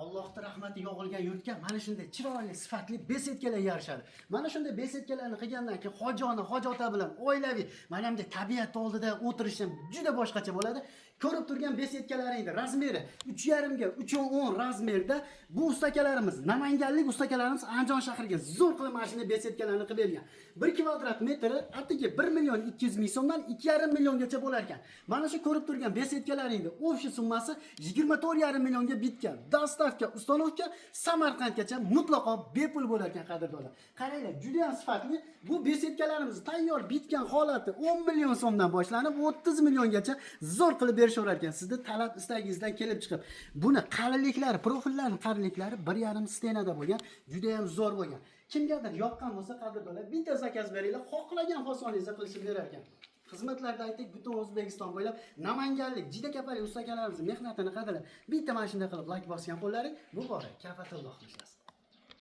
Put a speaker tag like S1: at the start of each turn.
S1: Allohning rahmati yog'ilgan yurtga mana shunday chiroyli, sifatli besetkalar yarashadi. Mana shunday besetkalarni qilgandan keyin hojona, hojota bilan oilaviy mana bunday tabiat oldida o'tirishim juda boshqacha bo'ladi. Ko'rib turgan besetkalaringning razmeri 3,5 ga 3,10 razmerda bu ustakalarimiz, namanganlik ustakalarimiz Andijon shahriga zo'r qilib mana shunday besetkalarni qilib bergan. 1 kvadrat metri atigi 1 million 200 ming so'mdan 2,5 milliongacha bo'lar ekan. Mana shu ko'rib turgan besetkalaringning o'sha summasi 24,5 millionga bitgan. Dostavka, ustanovka Samarqandgacha mutlaqo bepul bo'lar ekan, qadrdonlar. Qaranglar, juda ham sifatli. Bu besetkalarimiz tayyor bitgan holati 10 million so'mdan boshlanib 30 milliongacha zo'r qilib berishaverar ekan. Sizni talab istagingizdan kelib chiqib. Buni qalinliklari, profillarining qalinliklari 1,5 stenada bo'lgan, juda ham zo'r bo'lgan. Kimgadir yoqqan bo'lsa, qadrdonlar, bitta zakaz beringlar, xohlagan fasoningizda qilishib berar ekan. Xizmatlarda aytdik, butun O'zbekiston bo'ylab namanganlik juda kapali ustakalarimiz mehnatini qadrlab, bitta mana shunday qilib like bosgan qo'llaring, bu bora kafatulloh qilishasiz.